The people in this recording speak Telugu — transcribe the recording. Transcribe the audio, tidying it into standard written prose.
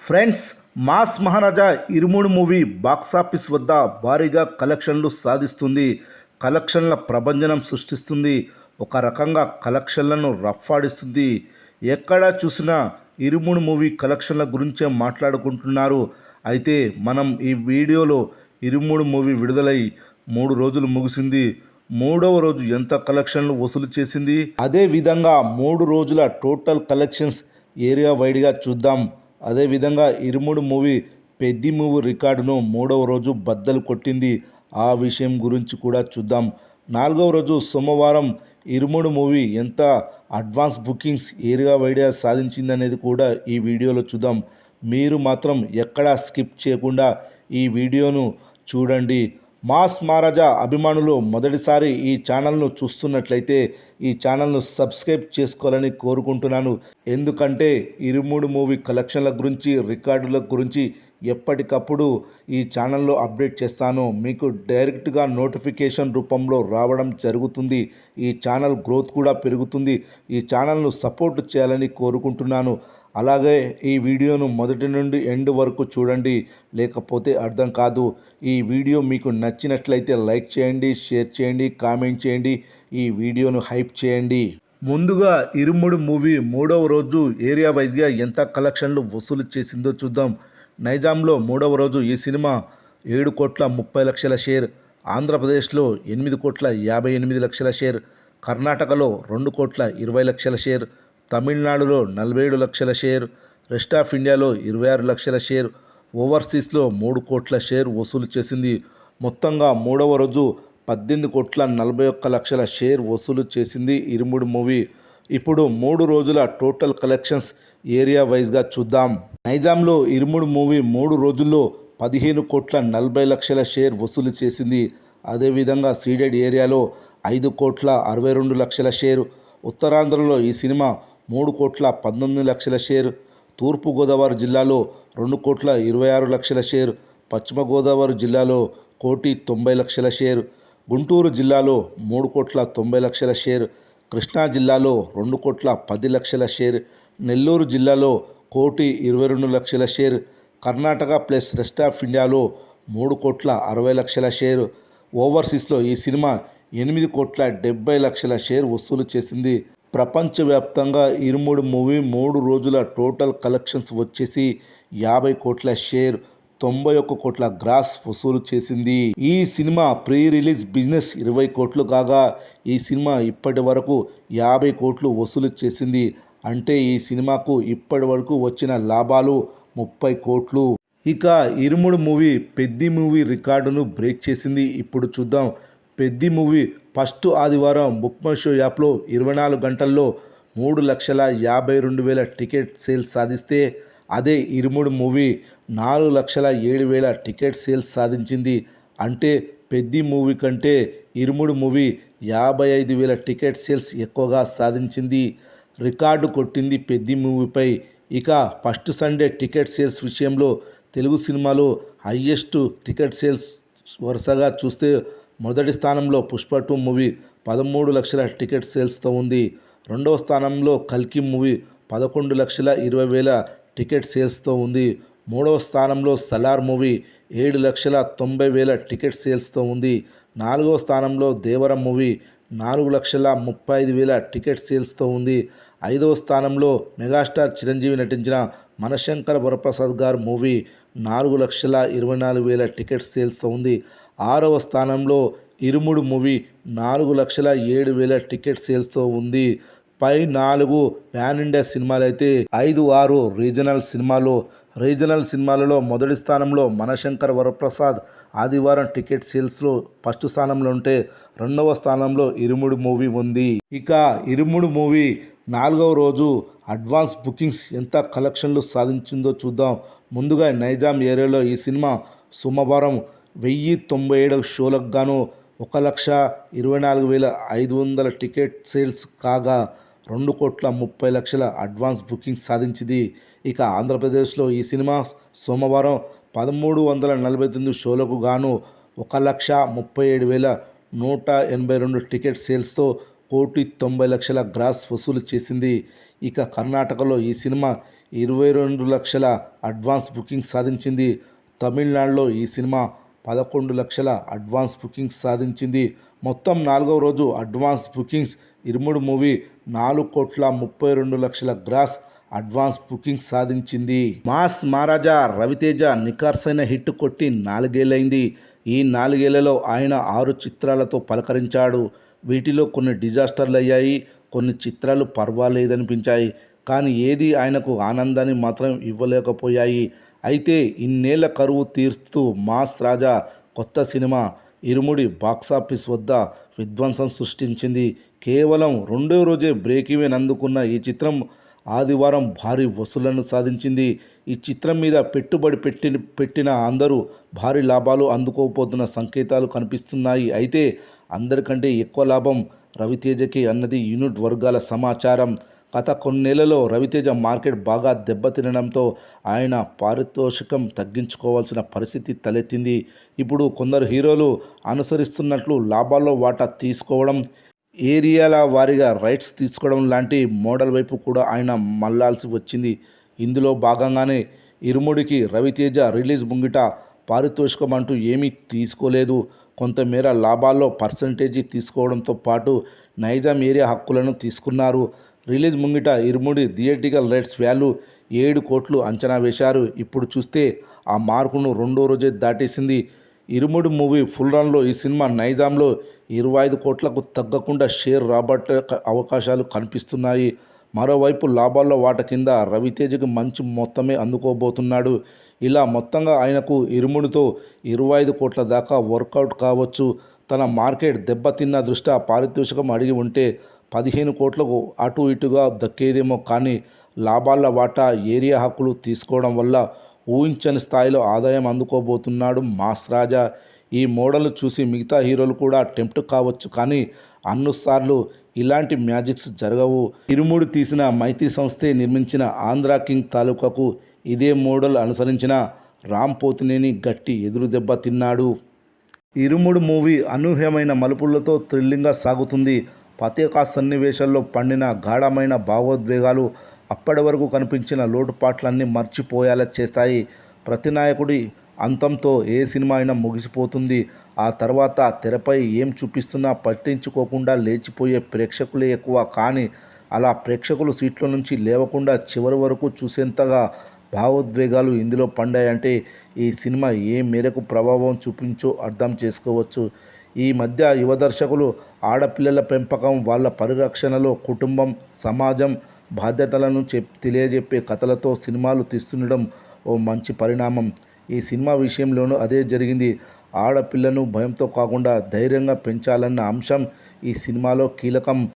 ఫ్రెండ్స్, మాస్ మహారాజా ఇరుముడు మూవీ బాక్సాఫీస్ వద్ద భారీగా కలెక్షన్లు సాధిస్తుంది. కలెక్షన్ల ప్రభంజనం సృష్టిస్తుంది. ఒక రకంగా కలెక్షన్లను రఫాడిస్తుంది. ఎక్కడా చూసినా ఇరుముడు మూవీ కలెక్షన్ల గురించే మాట్లాడుకుంటున్నారు. అయితే మనం ఈ వీడియోలో ఇరుముడు మూవీ విడుదలై 3 రోజులు ముగిసింది. 3వ రోజు ఎంత కలెక్షన్లు వసూలు చేసింది, అదే విధంగా 3 రోజుల టోటల్ కలెక్షన్స్ ఏరియా వైడ్గా చూద్దాం. అదేవిధంగా ఇరుముడు మూవీ పెద్ది మూవీ రికార్డును 3వ రోజు బద్దలు కొట్టింది. ఆ విషయం గురించి కూడా చూద్దాం. 4వ రోజు సోమవారం ఇరుముడు మూవీ ఎంత అడ్వాన్స్ బుకింగ్స్ ఏరియా వైడ్గా సాధించింది అనేది కూడా ఈ వీడియోలో చూద్దాం. మీరు మాత్రం ఎక్కడా స్కిప్ చేయకుండా ఈ వీడియోను చూడండి. మాస్ మహారాజా అభిమానులు మొదటిసారి ఈ ఛానల్ను చూస్తున్నట్లయితే ఈ ఛానల్ను సబ్స్క్రైబ్ చేసుకోవాలని కోరుకుంటున్నాను. ఎందుకంటే ఇరుముడు మూవీ కలెక్షన్ల గురించి, రికార్డుల గురించి ఎప్పటికప్పుడు ఈ ఛానల్లో అప్డేట్ చేస్తాను. మీకు డైరెక్ట్గా నోటిఫికేషన్ రూపంలో రావడం జరుగుతుంది. ఈ ఛానల్ గ్రోత్ కూడా పెరుగుతుంది. ఈ ఛానల్ను సపోర్ట్ చేయాలని కోరుకుంటున్నాను. అలాగే ఈ వీడియోను మొదటి నుండి ఎండ్ వరకు చూడండి, లేకపోతే అర్థం కాదు. ఈ వీడియో మీకు నచ్చినట్లయితే లైక్ చేయండి, షేర్ చేయండి, కామెంట్ చేయండి, ఈ వీడియోను హైప్ చేయండి. ముందుగా ఇరుముడు మూవీ 3వ రోజు ఏరియా వైజ్గా ఎంత కలెక్షన్లు వసూలు చేసిందో చూద్దాం. నైజాంలో 3వ రోజు ఈ సినిమా 7,30,00,000 షేర్, ఆంధ్రప్రదేశ్లో 8,58,00,000 షేర్, కర్ణాటకలో 2,20,00,000 షేర్, తమిళనాడులో 47 లక్షల షేర్, రెస్ట్ ఆఫ్ ఇండియాలో 26 లక్షల షేర్, ఓవర్సీస్లో 3 కోట్ల షేర్ వసూలు చేసింది. మొత్తంగా 3వ రోజు 18,41,00,000 షేర్ వసూలు చేసింది ఇరుముడు మూవీ. ఇప్పుడు 3 రోజుల టోటల్ కలెక్షన్స్ ఏరియా వైజ్గా చూద్దాం. నైజాంలో ఇరుముడు మూవీ 3 రోజుల్లో 15,40,00,000 షేర్ వసూలు చేసింది. అదేవిధంగా సీడెడ్ ఏరియాలో 5,62,00,000 షేర్, ఉత్తరాంధ్రలో ఈ సినిమా 3,19,00,000 షేర్, తూర్పుగోదావరి జిల్లాలో 2,26,00,000 షేర్, పశ్చిమ గోదావరి జిల్లాలో 1,90,00,000 షేర్, గుంటూరు జిల్లాలో 3,90,00,000 షేర్, కృష్ణా జిల్లాలో 2,10,00,000 షేర్, నెల్లూరు జిల్లాలో 1,22,00,000 share, Karnataka plus rest of ఇండియాలో 3,60,00,000 షేర్, ఓవర్సీస్లో ఈ సినిమా 8,70,00,000 షేర్ వసూలు చేసింది. ప్రపంచవ్యాప్తంగా ఇరుముడు మూవీ 3 రోజుల టోటల్ కలెక్షన్స్ వచ్చేసి 50 కోట్ల షేర్, 91 కోట్ల గ్రాస్ వసూలు చేసింది. ఈ సినిమా ప్రీ రిలీజ్ బిజినెస్ 20 కోట్లు కాగా ఈ సినిమా ఇప్పటి వరకు 50 కోట్లు వసూలు చేసింది. అంటే ఈ సినిమాకు ఇప్పటి వరకు వచ్చిన లాభాలు 30 కోట్లు. ఇక ఇరుముడు మూవీ పెద్ది మూవీ రికార్డును బ్రేక్ చేసింది. ఇప్పుడు చూద్దాం. పెద్ది మూవీ ఫస్ట్ ఆదివారం బుక్ మై షో యాప్లో 24 గంటల్లో 3,52,000 టికెట్ సేల్స్ సాధిస్తే, అదే ఇరుముడు మూవీ 4,07,000 టికెట్ సేల్స్ సాధించింది. అంటే పెద్ది మూవీ కంటే ఇరుముడు మూవీ 55,000 టికెట్ సేల్స్ ఎక్కువగా సాధించింది. రికార్డు కొట్టింది పెద్ది మూవీపై. ఇక ఫస్ట్ సండే టికెట్ సేల్స్ విషయంలో తెలుగు సినిమాలో హయ్యెస్ట్ టికెట్ సేల్స్ వరుసగా చూస్తే మొదటి స్థానంలో పుష్ప 2 మూవీ 13 లక్షల టికెట్ సేల్స్తో ఉంది. రెండవ స్థానంలో కల్కి మూవీ 11,20,000 టికెట్ సేల్స్తో ఉంది. మూడవ స్థానంలో సలార్ మూవీ 7,90,000 టికెట్ సేల్స్తో ఉంది. నాలుగవ స్థానంలో దేవరం మూవీ 4,35,000 టికెట్ సేల్స్తో ఉంది. ఐదవ స్థానంలో మెగాస్టార్ చిరంజీవి నటించిన మనశంకర వరప్రసాద్ గారు మూవీ 4,24,000 టికెట్ సేల్స్తో ఉంది. ఆరవ స్థానంలో ఇరుముడు మూవీ 4,07,000 టికెట్ సేల్స్తో ఉంది. పై 4 పాన్ ఇండియా సినిమాలు అయితే 5, 6 రీజనల్ సినిమాలలో మొదటి స్థానంలో మనశంకర వరప్రసాద్ ఆదివారం టికెట్ సేల్స్లో ఫస్ట్ స్థానంలో ఉంటే, రెండవ స్థానంలో ఇరుముడు మూవీ ఉంది. ఇక ఇరుముడు మూవీ 4వ రోజు అడ్వాన్స్ బుకింగ్స్ ఎంత కలెక్షన్లు సాధించిందో చూద్దాం. ముందుగా నైజాం ఏరియాలో ఈ సినిమా సోమవారం 1,097 షోలకు గాను 1,24,500 టికెట్ సేల్స్ కాగా 2,30,00,000 అడ్వాన్స్ బుకింగ్ సాధించింది. ఇక ఆంధ్రప్రదేశ్లో ఈ సినిమా సోమవారం 1,349 షోలకు గాను 1,37,182 టికెట్ సేల్స్తో 1,90,00,000 గ్రాస్ వసూలు చేసింది. ఇక కర్ణాటకలో ఈ సినిమా 22 లక్షల అడ్వాన్స్ బుకింగ్ సాధించింది. తమిళనాడులో ఈ సినిమా 11 లక్షల అడ్వాన్స్ బుకింగ్స్ సాధించింది. మొత్తం 4వ రోజు advance bookings Irumudi movie 4,32,00,000 gross advance bookings సాధించింది. మాస్ మహారాజా రవితేజ నిఖార్సైన హిట్ కొట్టి 4 ఏళ్లైంది. ఈ 4 ఏళ్లలో ఆయన 6 చిత్రాలతో పలకరించాడు. వీటిలో కొన్ని డిజాస్టర్లు అయ్యాయి, కొన్ని చిత్రాలు పర్వాలేదనిపించాయి. కానీ ఏది ఆయనకు ఆనందాన్ని మాత్రం ఇవ్వలేకపోయాయి. అయితే ఇన్నేళ్ల కరువు తీరుస్తూ మాస్ రాజా కొత్త సినిమా ఇరుముడి బాక్సాఫీస్ వద్ద విధ్వంసం సృష్టించింది. కేవలం 2వ రోజే బ్రేక్ ఈవెన్ అందుకున్న ఈ చిత్రం ఆదివారం భారీ వసూళ్లను సాధించింది. ఈ చిత్రం మీద పెట్టుబడి పెట్టిన అందరూ భారీ లాభాలు అందుకోబోతున్న సంకేతాలు కనిపిస్తున్నాయి. అయితే అందరికంటే ఎక్కువ లాభం రవితేజకి అన్నది యూనిట్ వర్గాల సమాచారం. గత కొన్నేళ్లలో రవితేజ మార్కెట్ బాగా దెబ్బతినడంతో ఆయన పారితోషికం తగ్గించుకోవాల్సిన పరిస్థితి తలెత్తింది. ఇప్పుడు కొందరు హీరోలు అనుసరిస్తున్నట్లు లాభాల్లో వాటా తీసుకోవడం, ఏరియాల వారీగా రైట్స్ తీసుకోవడం లాంటి మోడల్ వైపు కూడా ఆయన మళ్లాల్సి వచ్చింది. ఇందులో భాగంగానే ఇరుముడికి రవితేజ రిలీజ్ ముంగిట పారితోషికం అంటూ ఏమీ తీసుకోలేదు. కొంతమేర లాభాల్లో పర్సంటేజీ తీసుకోవడంతో పాటు నైజాం ఏరియా హక్కులను తీసుకున్నారు. రిలీజ్ ముంగిట ఇరుముడి థియేట్రికల్ రైట్స్ వాల్యూ 7 కోట్లు అంచనా వేశారు. ఇప్పుడు చూస్తే ఆ మార్కును 2వ రోజే దాటేసింది. ఇరుముడి మూవీ ఫుల్ రన్లో ఈ సినిమా నైజాంలో 25 కోట్లకు తగ్గకుండా షేర్ రాబట్టే అవకాశాలు కనిపిస్తున్నాయి. మరోవైపు లాభాల్లో వాటా కింద రవితేజకి మంచి మొత్తమే అందుకోబోతున్నాడు. ఇలా మొత్తంగా ఆయనకు ఇరుముడితో 25 కోట్ల దాకా వర్కౌట్ కావచ్చు. తన మార్కెట్ దెబ్బతిన్న దృష్ట్యా పారితోషికం అడిగి ఉంటే 15 కోట్లకు అటు ఇటుగా దక్కేదేమో. కానీ లాభాల వాటా, ఏరియా హక్కులు తీసుకోవడం వల్ల ఊహించని స్థాయిలో ఆదాయం అందుకోబోతున్నాడు మాస్ రాజా. ఈ మోడల్ను చూసి మిగతా హీరోలు కూడా టెంప్ట్ కావచ్చు. కానీ అన్నిసార్లు ఇలాంటి మ్యాజిక్స్ జరగవు. ఇరుముడి తీసిన మైత్రి సంస్థే నిర్మించిన ఆంధ్రా కింగ్ తాలూకాకు ఇదే మోడల్ అనుసరించిన రామ్ పోతినేని గట్టి ఎదురుదెబ్బ తిన్నాడు. ఇరుముడు మూవీ అనూహ్యమైన మలుపులతో థ్రిల్లింగ్గా సాగుతుంది. ప్రత్యేక సన్నివేశాల్లో పండిన గాఢమైన భావోద్వేగాలు అప్పటి వరకు కనిపించిన లోటుపాట్లన్నీ మర్చిపోయేలా చేస్తాయి. ప్రతినాయకుడి అంతంతో ఏ సినిమా అయినా ముగిసిపోతుంది. ఆ తర్వాత తెరపై ఏం చూపిస్తున్నా పట్టించుకోకుండా లేచిపోయే ప్రేక్షకులే ఎక్కువ. కానీ అలా ప్రేక్షకులు సీట్ల నుంచి లేవకుండా చివరి వరకు చూసేంతగా భావోద్వేగాలు ఇందులో పండాయంటే ఈ సినిమా ఏ మేరకు ప్రభావం చూపించో అర్థం చేసుకోవచ్చు. ఈ మధ్య యువ దర్శకులు ఆడపిల్లల పెంపకం, వాళ్ళ పరిరక్షణలో కుటుంబం, సమాజం బాధ్యతలను తెలియజెప్పే కథలతో సినిమాలు తీస్తుండడం ఓ మంచి పరిణామం. ఈ సినిమా విషయంలోనూ అదే జరిగింది. ఆడపిల్లను భయంతో కాకుండా ధైర్యంగా పెంచాలన్న అంశం ఈ సినిమాలో కీలకం.